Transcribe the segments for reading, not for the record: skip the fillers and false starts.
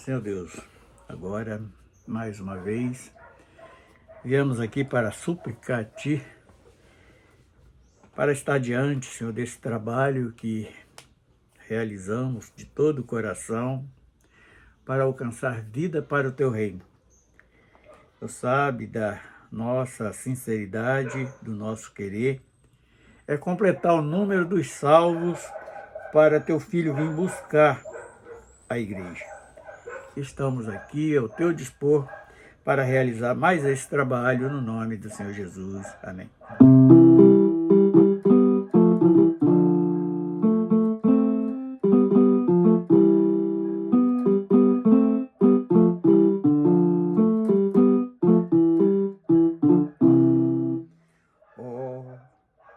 Senhor Deus, agora, mais uma vez, viemos aqui para suplicar a Ti, para estar diante, Senhor, desse trabalho que realizamos de todo o coração, para alcançar vida para o Teu reino. Tu sabe da nossa sinceridade, do nosso querer, é completar o número dos salvos para Teu Filho vir buscar a igreja. Estamos aqui ao Teu dispor para realizar mais esse trabalho no nome do Senhor Jesus. Amém.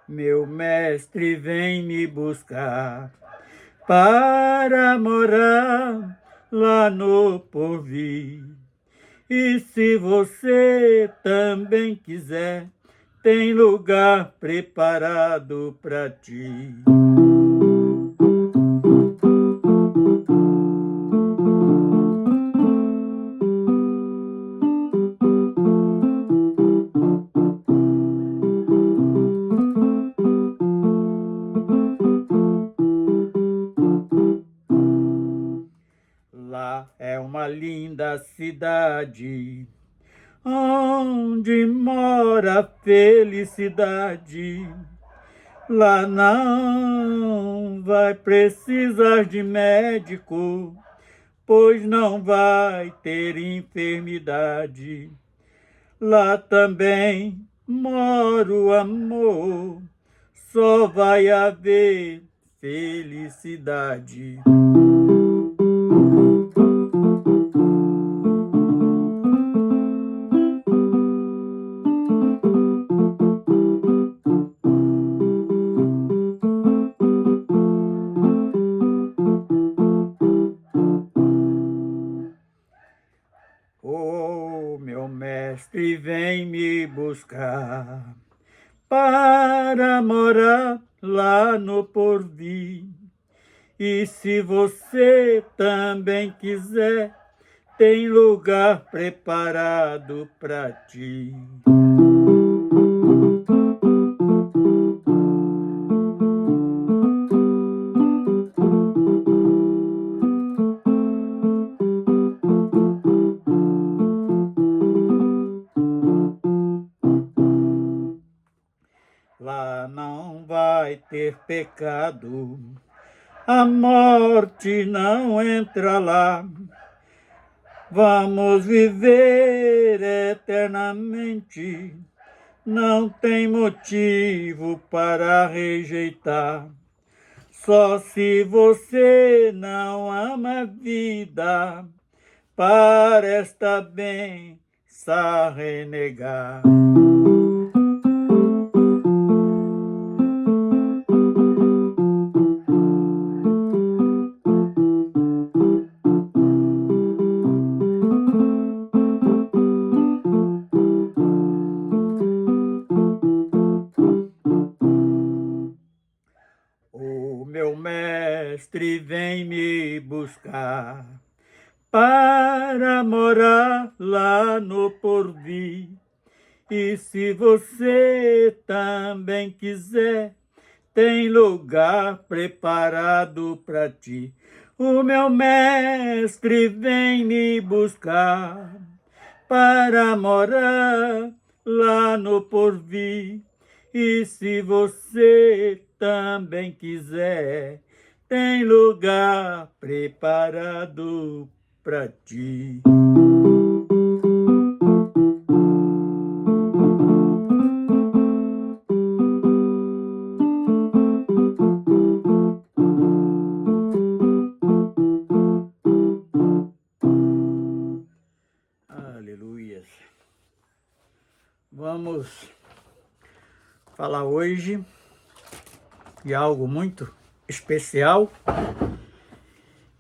Meu mestre vem me buscar para morar lá no porvir. E se você também quiser, tem lugar preparado para ti. Lá é uma linda cidade, onde mora a felicidade. Lá não vai precisar de médico, pois não vai ter enfermidade. Lá também mora o amor, só vai haver felicidade. Meu mestre vem me buscar para morar lá no porvir. E se você também quiser, tem lugar preparado para ti. Lá não vai ter pecado, a morte não entra lá. Vamos viver eternamente, não tem motivo para rejeitar. Só se você não ama a vida, para esta benção renegar. Meu mestre vem me buscar para morar lá no porvir. E se você também quiser, tem lugar preparado para ti. O meu mestre vem me buscar para morar lá no porvir. E se você também quiser, tem lugar preparado para ti. Aleluia. Vamos falar hoje de algo muito especial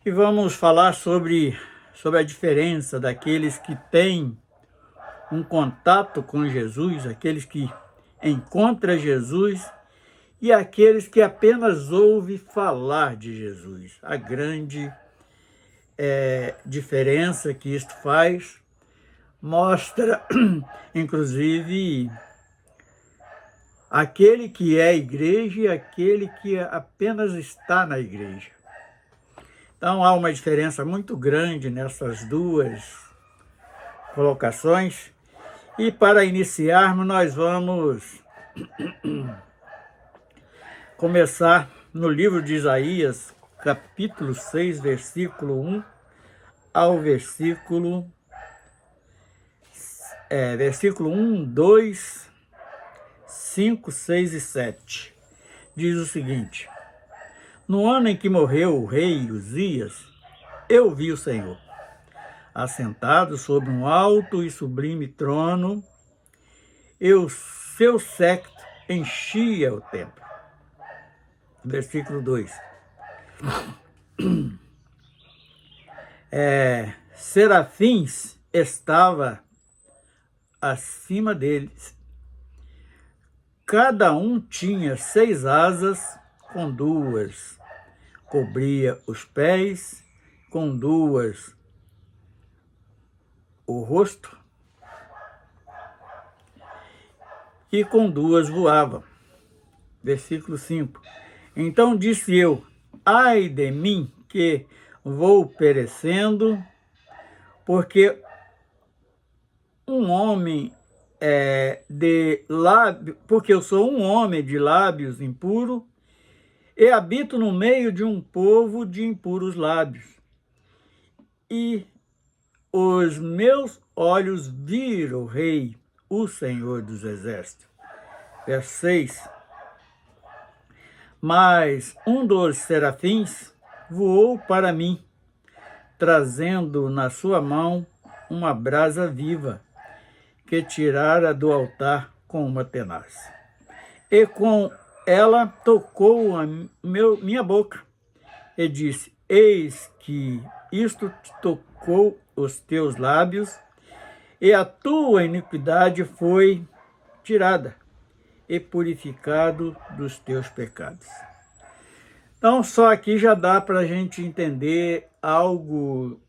e vamos falar sobre a diferença daqueles que têm um contato com Jesus, aqueles que encontram Jesus e aqueles que apenas ouvem falar de Jesus. A grande diferença que isto faz, mostra, inclusive, aquele que é igreja e aquele que apenas está na igreja. Então, há uma diferença muito grande nessas duas colocações. E para iniciarmos, nós vamos começar no livro de Isaías, capítulo 6, versículo 1 ao versículo 1, 2, 5, 6 e 7. Diz o seguinte: No ano em que morreu o rei Uzias, eu vi o Senhor, assentado sobre um alto e sublime trono, e o seu séquito enchia o templo. Versículo 2. Serafins estava acima deles. Cada um tinha 6 asas, com 2 cobria os pés, com 2 o rosto, e com 2 voava. Versículo 5. Então disse eu: ai de mim, que vou perecendo, porque porque eu sou um homem de lábios impuros, e habito no meio de um povo de impuros lábios. E os meus olhos viram o Rei, o Senhor dos Exércitos. Verso 6. Mas um dos serafins voou para mim, trazendo na sua mão uma brasa viva, que tirara do altar com uma tenaz. E com ela tocou minha boca, e disse: eis que isto te tocou os teus lábios, e a tua iniquidade foi tirada, e purificado dos teus pecados. Então, só aqui já dá para a gente entender algo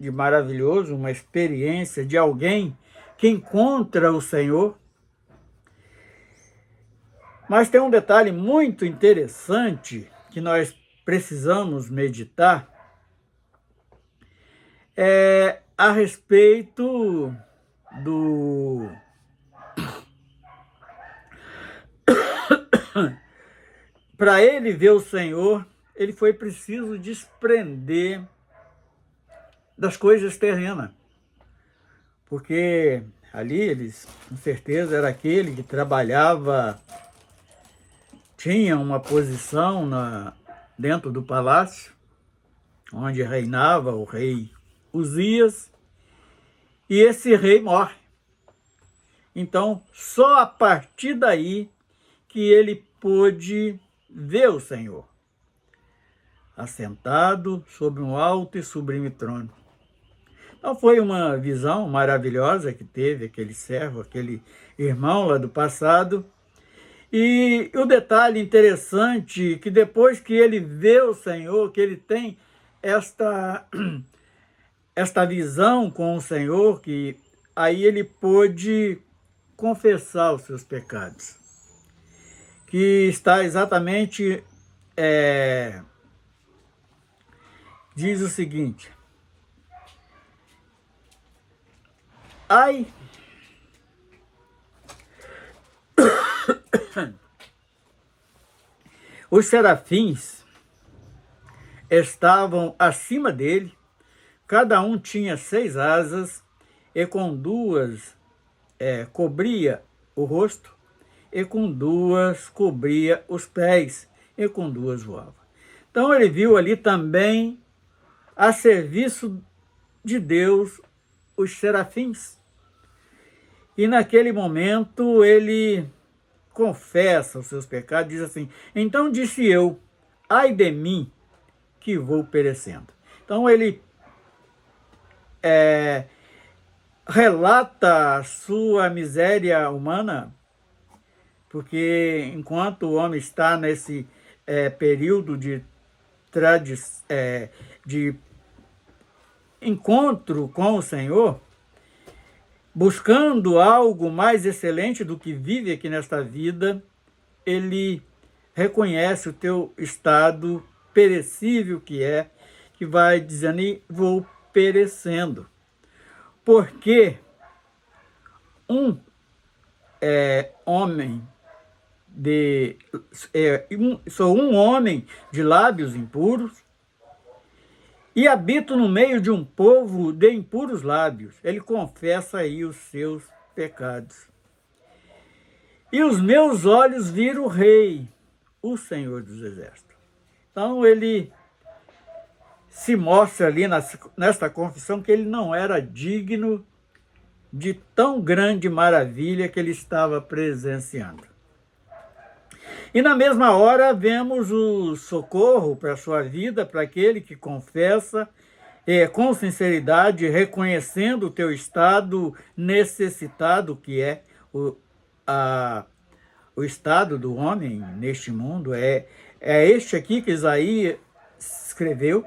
de maravilhoso, uma experiência de alguém que encontra o Senhor. Mas tem um detalhe muito interessante que nós precisamos meditar, a respeito do para ele ver o Senhor, ele foi preciso desprender das coisas terrenas. Porque ali eles, com certeza, era aquele que trabalhava, tinha uma posição dentro do palácio, onde reinava o rei Uzias, e esse rei morre. Então, só a partir daí que ele pôde ver o Senhor, assentado sobre um alto e sublime trono. Então foi uma visão maravilhosa que teve aquele servo, aquele irmão lá do passado. E o detalhe interessante que depois que ele vê o Senhor, que ele tem esta visão com o Senhor, que aí ele pôde confessar os seus pecados, que está exatamente, diz o seguinte: ai, os serafins estavam acima dele, cada um tinha 6 asas, e com 2 cobria o rosto, e com 2 cobria os pés, e com 2 voava. Então ele viu ali também, a serviço de Deus, os serafins. E naquele momento ele confessa os seus pecados, diz assim: então disse eu, ai de mim, que vou perecendo. Então ele relata a sua miséria humana, porque enquanto o homem está nesse período de encontro com o Senhor, buscando algo mais excelente do que vive aqui nesta vida, ele reconhece o teu estado perecível que vai dizendo, vou perecendo. Porque sou um homem de lábios impuros e habito no meio de um povo de impuros lábios. Ele confessa aí os seus pecados. E os meus olhos viram o Rei, o Senhor dos Exércitos. Então ele se mostra ali nesta confissão que ele não era digno de tão grande maravilha que ele estava presenciando. E na mesma hora vemos o socorro para a sua vida, para aquele que confessa com sinceridade, reconhecendo o teu estado necessitado, que é o estado do homem neste mundo. É este aqui que Isaías escreveu.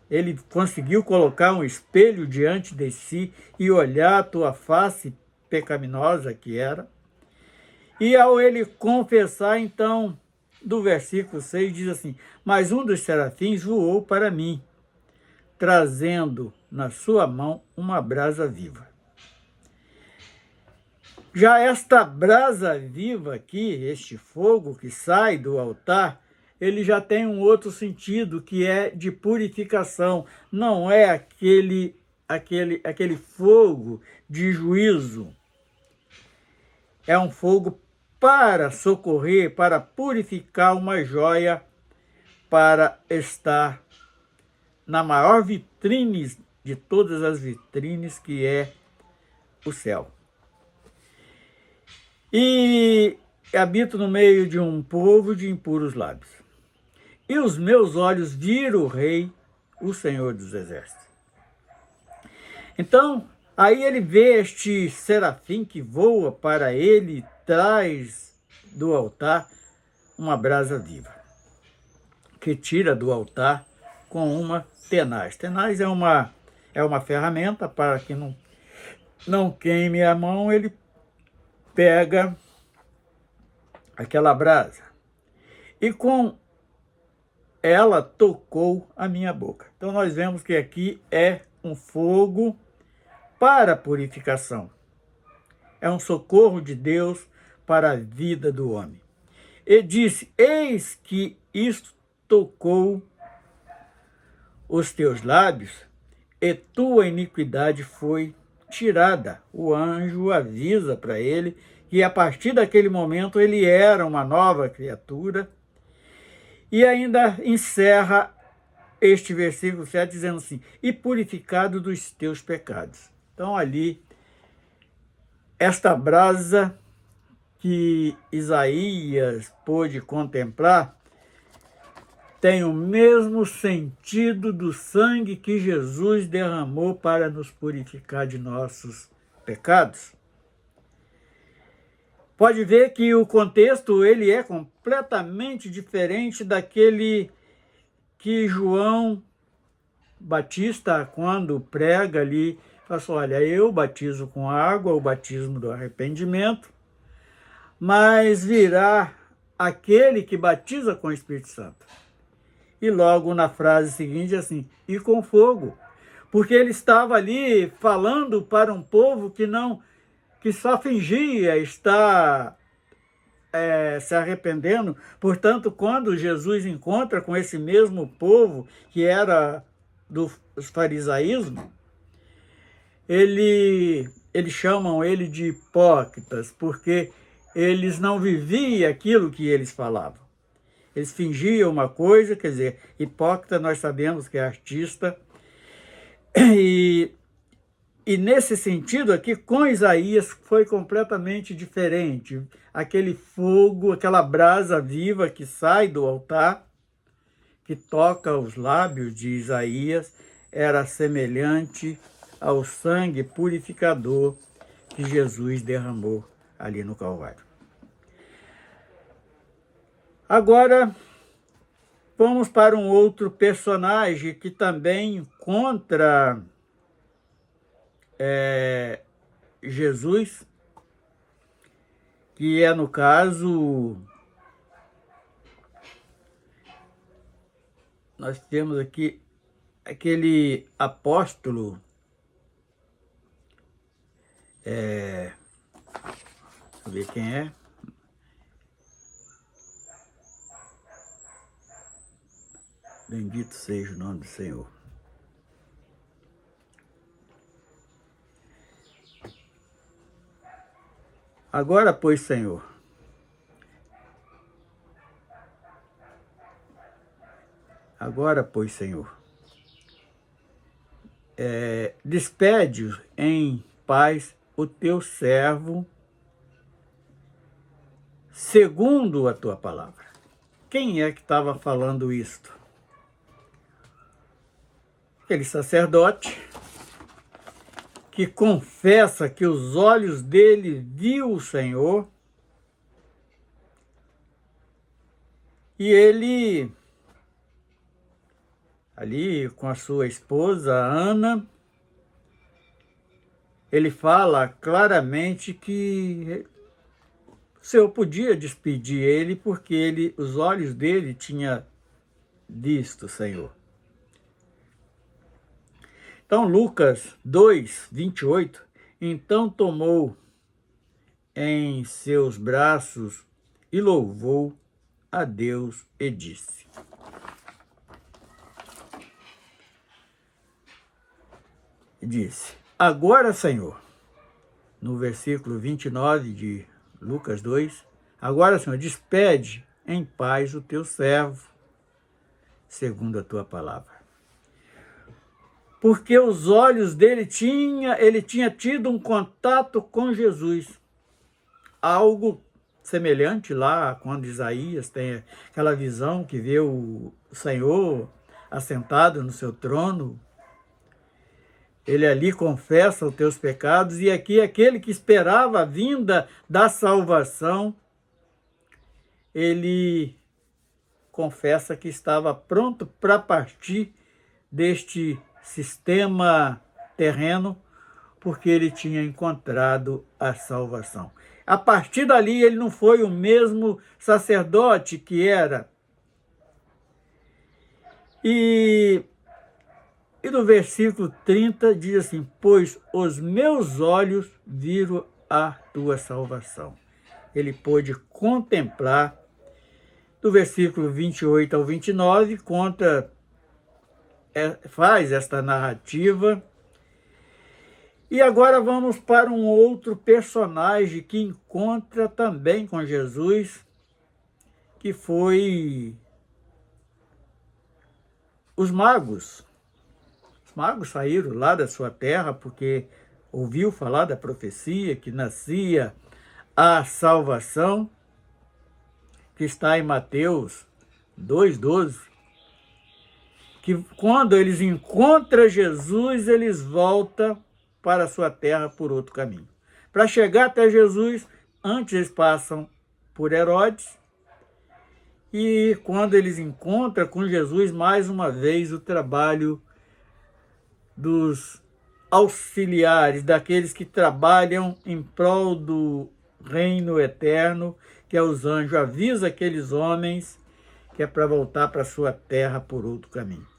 Ele conseguiu colocar um espelho diante de si e olhar a tua face pecaminosa que era. E ao ele confessar, então, do versículo 6, diz assim: mas um dos serafins voou para mim, trazendo na sua mão uma brasa viva. Já esta brasa viva aqui, este fogo que sai do altar, ele já tem um outro sentido, que é de purificação. Não é aquele fogo de juízo. É um fogo para socorrer, para purificar uma joia, para estar na maior vitrine de todas as vitrines, que é o céu. E habito no meio de um povo de impuros lábios. E os meus olhos viram o Rei, o Senhor dos Exércitos. Então, aí ele vê este serafim que voa para ele e traz do altar uma brasa viva, que tira do altar com uma tenaz. Tenaz é uma ferramenta para que não queime a mão. Ele pega aquela brasa e com ela tocou a minha boca. Então nós vemos que aqui é um fogo para purificação. É um socorro de Deus para a vida do homem. E disse: eis que isto tocou os teus lábios, e tua iniquidade foi tirada. O anjo avisa para ele que a partir daquele momento ele era uma nova criatura. E ainda encerra este versículo 7 dizendo assim: e purificado dos teus pecados. Então ali, esta brasa que Isaías pôde contemplar tem o mesmo sentido do sangue que Jesus derramou para nos purificar de nossos pecados. Pode ver que o contexto ele é completamente diferente daquele que João Batista, quando prega ali, fala assim: olha, eu batizo com água, o batismo do arrependimento, mas virá aquele que batiza com o Espírito Santo. E logo na frase seguinte, assim, e com fogo. Porque ele estava ali falando para um povo que só fingia estar se arrependendo. Portanto, quando Jesus encontra com esse mesmo povo, que era do farisaísmo, eles chamam ele de hipócritas, porque eles não viviam aquilo que eles falavam. Eles fingiam uma coisa, quer dizer, hipócrita nós sabemos que é artista. E nesse sentido aqui, com Isaías, foi completamente diferente. Aquele fogo, aquela brasa viva que sai do altar, que toca os lábios de Isaías, era semelhante ao sangue purificador que Jesus derramou ali no Calvário. Agora, Vamos para um outro personagem que também encontra Jesus, que é, no caso, nós temos aqui aquele apóstolo, deixa eu ver quem é. Bendito seja o nome do Senhor. Agora, pois, Senhor, despede em paz o teu servo, segundo a tua palavra. Quem é que estava falando isto? Aquele sacerdote que confessa que os olhos dele viu o Senhor, e ele, ali com a sua esposa, Ana, ele fala claramente que o Senhor podia despedir ele, porque os olhos dele tinham visto o Senhor. Então, Lucas 2, 28, então tomou em seus braços e louvou a Deus e disse. Agora, Senhor, no versículo 29 de Lucas 2, agora, Senhor, despede em paz o teu servo, segundo a tua palavra. Porque os olhos dele ele tinha tido um contato com Jesus. Algo semelhante lá, quando Isaías tem aquela visão que vê o Senhor assentado no seu trono. Ele ali confessa os teus pecados, e aqui aquele que esperava a vinda da salvação, ele confessa que estava pronto para partir deste sistema terreno, porque ele tinha encontrado a salvação. A partir dali, ele não foi o mesmo sacerdote que era. E no versículo 30 diz assim, pois os meus olhos viram a tua salvação. Ele pôde contemplar, do versículo 28 ao 29, faz esta narrativa. E agora vamos para um outro personagem que encontra também com Jesus, que foi os magos. Os magos saíram lá da sua terra porque ouviu falar da profecia que nascia a salvação, que está em Mateus 2,12. Que quando eles encontram Jesus, eles voltam para a sua terra por outro caminho. Para chegar até Jesus, antes eles passam por Herodes, e quando eles encontram com Jesus, mais uma vez o trabalho dos auxiliares, daqueles que trabalham em prol do reino eterno, que é os anjos, avisa aqueles homens que é para voltar para a sua terra por outro caminho.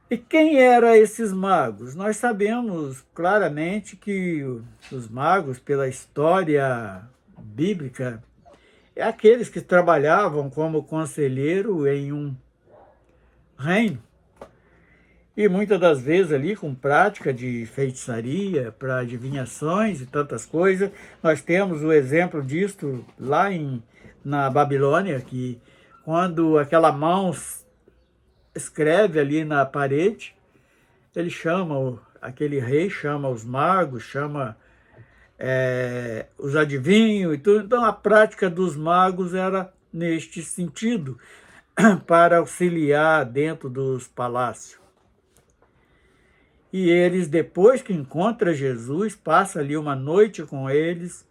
E quem eram esses magos? Nós sabemos claramente que os magos, pela história bíblica, é aqueles que trabalhavam como conselheiro em um reino. E muitas das vezes ali com prática de feitiçaria, para adivinhações e tantas coisas. Nós temos o exemplo disto lá na Babilônia, que quando aquela mão escreve ali na parede, ele aquele rei chama os magos, chama os adivinhos e tudo. Então a prática dos magos era neste sentido, para auxiliar dentro dos palácios. E eles, depois que encontram Jesus, passa ali uma noite com eles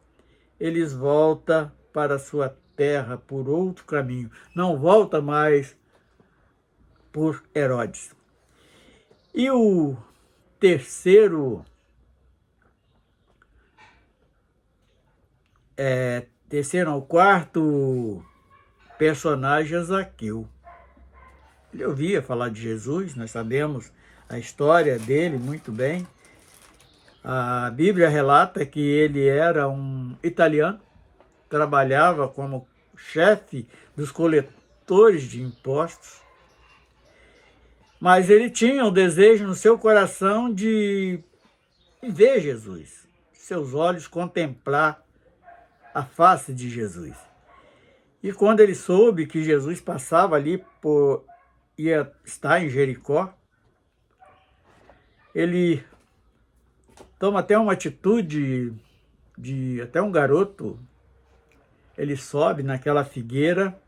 voltam para a sua terra por outro caminho, não volta mais por Herodes. E o terceiro o quarto personagem é Zaqueu. Ele ouvia falar de Jesus, nós sabemos a história dele muito bem. A Bíblia relata que ele era um italiano, trabalhava como chefe dos coletores de impostos, mas ele tinha o desejo no seu coração de ver Jesus, seus olhos contemplar a face de Jesus. E quando ele soube que Jesus passava ali ia estar em Jericó, ele toma até uma atitude de até um garoto. Ele sobe naquela figueira,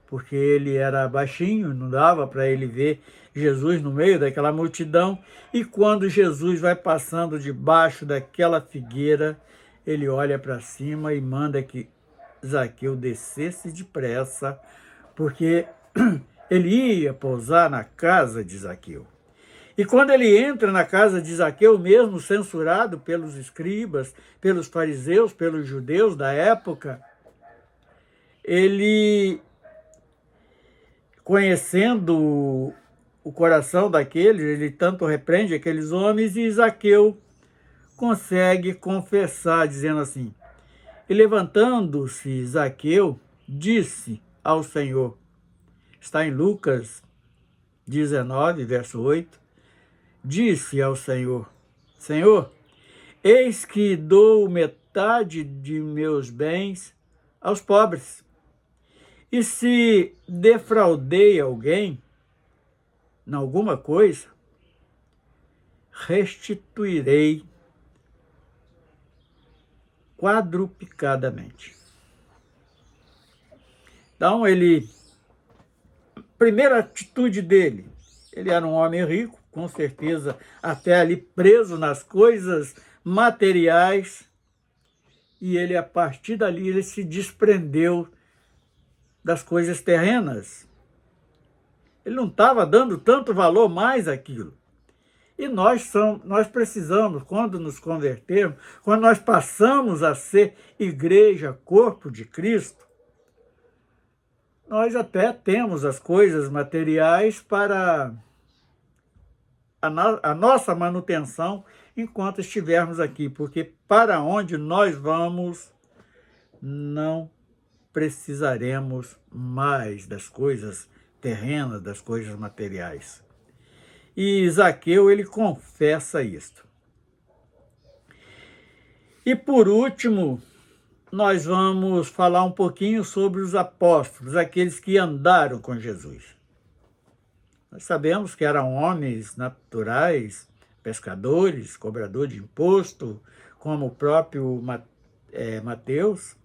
porque ele era baixinho, não dava para ele ver Jesus no meio daquela multidão. E quando Jesus vai passando debaixo daquela figueira, ele olha para cima e manda que Zaqueu descesse depressa, porque ele ia pousar na casa de Zaqueu. E quando ele entra na casa de Zaqueu, mesmo censurado pelos escribas, pelos fariseus, pelos judeus da época, ele, conhecendo o coração daqueles, ele tanto repreende aqueles homens, e Zaqueu consegue confessar, dizendo assim: e levantando-se Zaqueu, disse ao Senhor, está em Lucas 19, verso 8, disse ao Senhor, Senhor, eis que dou metade de meus bens aos pobres. E se defraudei alguém em alguma coisa, restituirei quadruplicadamente. Então, primeira atitude dele, ele era um homem rico, com certeza até ali preso nas coisas materiais, e ele, a partir dali, ele se desprendeu das coisas terrenas. Ele não estava dando tanto valor mais àquilo. E nós precisamos, quando nos convertermos, quando nós passamos a ser igreja, corpo de Cristo, nós até temos as coisas materiais para a nossa manutenção enquanto estivermos aqui, porque para onde nós vamos, não precisaremos mais das coisas terrenas, das coisas materiais. E Zaqueu, ele confessa isto. E por último, nós vamos falar um pouquinho sobre os apóstolos, aqueles que andaram com Jesus. Nós sabemos que eram homens naturais, pescadores, cobradores de imposto, como o próprio Mateus.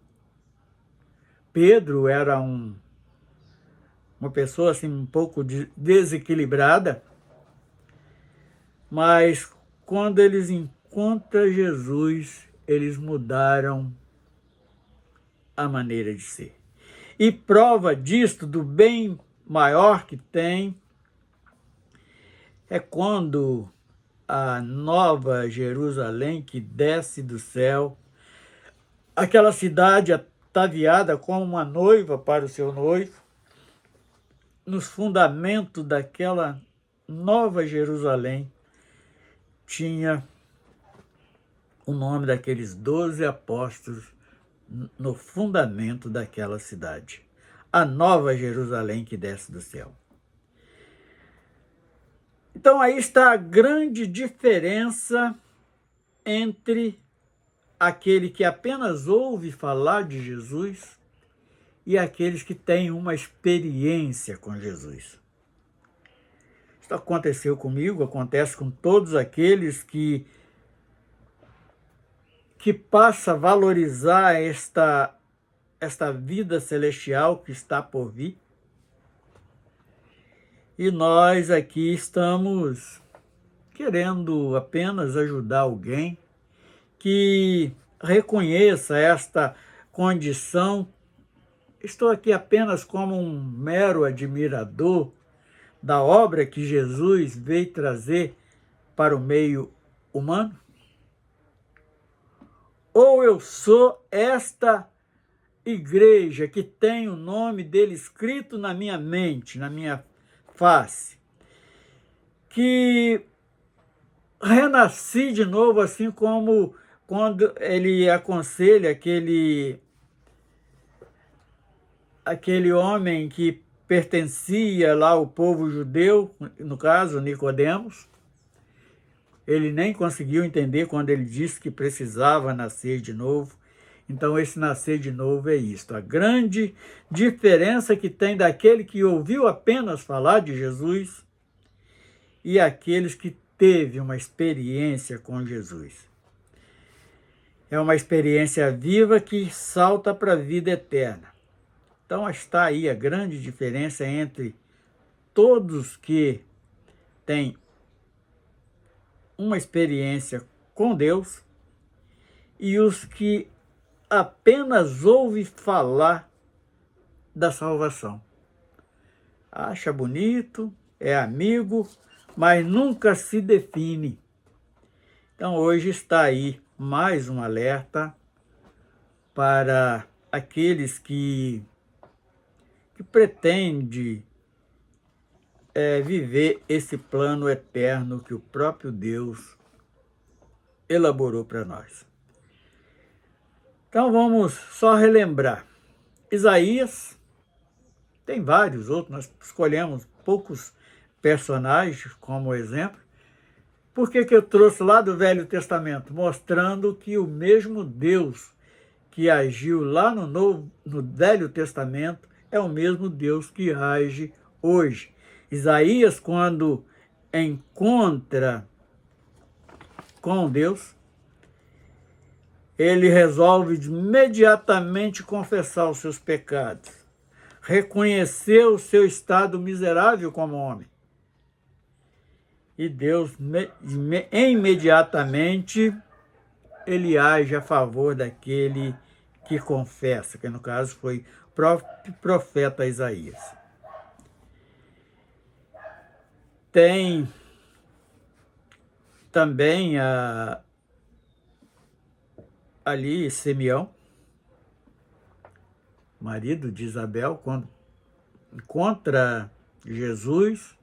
Pedro era uma pessoa assim, um pouco desequilibrada, mas quando eles encontram Jesus, eles mudaram a maneira de ser. E prova disto, do bem maior que tem, é quando a nova Jerusalém que desce do céu, aquela cidade ataviada como uma noiva para o seu noivo, nos fundamentos daquela nova Jerusalém, tinha o nome daqueles 12 apóstolos no fundamento daquela cidade. A nova Jerusalém que desce do céu. Então aí está a grande diferença entre aquele que apenas ouve falar de Jesus e aqueles que têm uma experiência com Jesus. Isso aconteceu comigo, acontece com todos aqueles que passa a valorizar esta vida celestial que está por vir. E nós aqui estamos querendo apenas ajudar alguém que reconheça esta condição estou aqui apenas como um mero admirador da obra que Jesus veio trazer para o meio humano? Ou eu sou esta igreja que tem o nome dele escrito na minha mente, na minha face, que renasci de novo, assim como quando ele aconselha aquele homem que pertencia lá ao povo judeu, no caso, Nicodemos. Ele nem conseguiu entender quando ele disse que precisava nascer de novo. Então, esse nascer de novo é isto. A grande diferença que tem daquele que ouviu apenas falar de Jesus e aqueles que teve uma experiência com Jesus. É uma experiência viva que salta para a vida eterna. Então, está aí a grande diferença entre todos que têm uma experiência com Deus e os que apenas ouvem falar da salvação. Acha bonito, é amigo, mas nunca se define. Então hoje está aí mais um alerta para aqueles que pretendem viver esse plano eterno que o próprio Deus elaborou para nós. Então vamos só relembrar. Isaías, tem vários outros, nós escolhemos poucos personagens como exemplo. Por que eu trouxe lá do Velho Testamento? Mostrando que o mesmo Deus que agiu lá no Velho Testamento é o mesmo Deus que age hoje. Isaías, quando encontra com Deus, ele resolve imediatamente confessar os seus pecados, reconhecer o seu estado miserável como homem. E Deus, imediatamente, ele age a favor daquele que confessa, que no caso foi o próprio profeta Isaías. Tem também ali Simeão, marido de Isabel, quando encontra Jesus,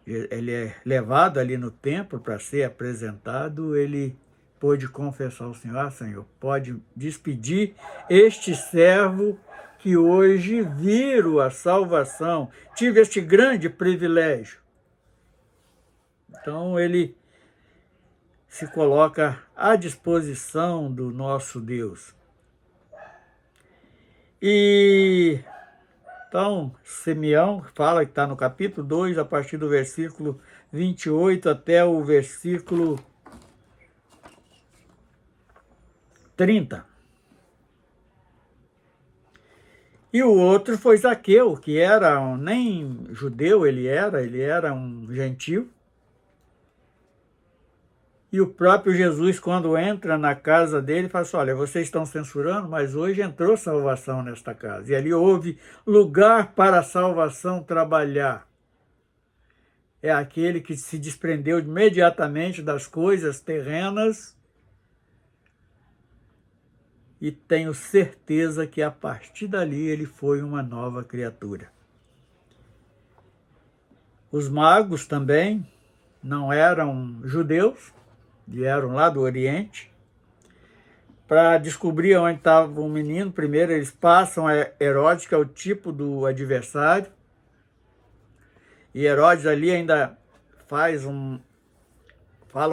ele é levado ali no templo para ser apresentado, ele pôde confessar ao Senhor: ah, Senhor, pode despedir este servo que hoje viram a salvação, tive este grande privilégio. Então ele se coloca à disposição do nosso Deus. E então, Simeão fala que está no capítulo 2, a partir do versículo 28 até o versículo 30. E o outro foi Zaqueu, que era nem judeu, ele era um gentio. E o próprio Jesus, quando entra na casa dele, fala assim: olha, vocês estão censurando, mas hoje entrou salvação nesta casa. E ali houve lugar para a salvação trabalhar. É aquele que se desprendeu imediatamente das coisas terrenas. E tenho certeza que a partir dali ele foi uma nova criatura. Os magos também não eram judeus, vieram lá do Oriente, para descobrir onde estava o menino. Primeiro eles passam a Herodes, que é o tipo do adversário, e Herodes ali ainda fala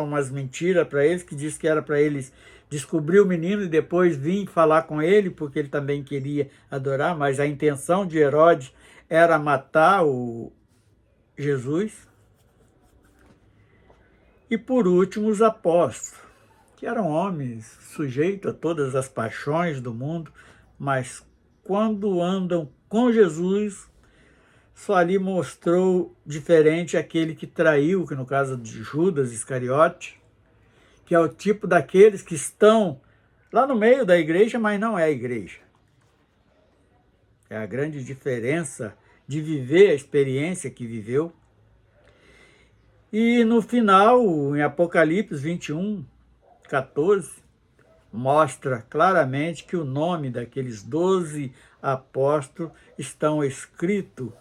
umas mentiras para eles, que diz que era para eles descobrir o menino e depois vir falar com ele, porque ele também queria adorar, mas a intenção de Herodes era matar o Jesus. E por último, os apóstolos, que eram homens sujeitos a todas as paixões do mundo, mas quando andam com Jesus, só ali mostrou diferente aquele que traiu, que no caso de Judas Iscariote, que é o tipo daqueles que estão lá no meio da igreja, mas não é a igreja. É a grande diferença de viver a experiência que viveu. E no final, em Apocalipse 21, 14, mostra claramente que o nome daqueles 12 apóstolos estão escritos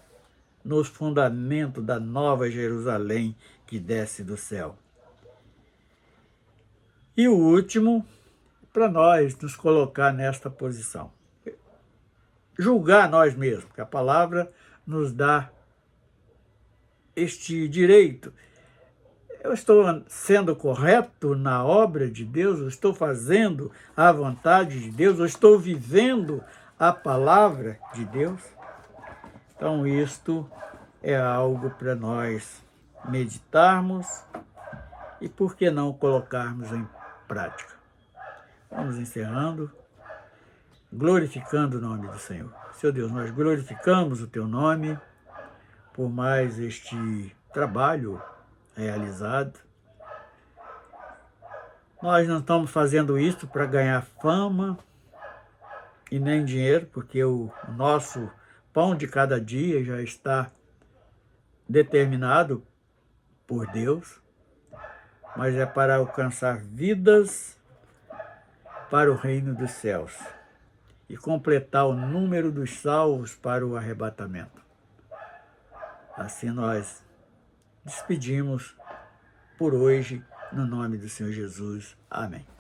nos fundamentos da nova Jerusalém que desce do céu. E o último, para nós nos colocar nesta posição. Julgar nós mesmos, que a palavra nos dá este direito. Eu estou sendo correto na obra de Deus? Eu estou fazendo a vontade de Deus? Eu estou vivendo a palavra de Deus? Então, isto é algo para nós meditarmos e, por que não, colocarmos em prática. Vamos encerrando, glorificando o nome do Senhor. Senhor Deus, nós glorificamos o Teu nome por mais este trabalho realizado. Nós não estamos fazendo isso para ganhar fama e nem dinheiro, porque o nosso pão de cada dia já está determinado por Deus, mas é para alcançar vidas para o reino dos céus e completar o número dos salvos para o arrebatamento. Assim nós despedimos por hoje, no nome do Senhor Jesus. Amém.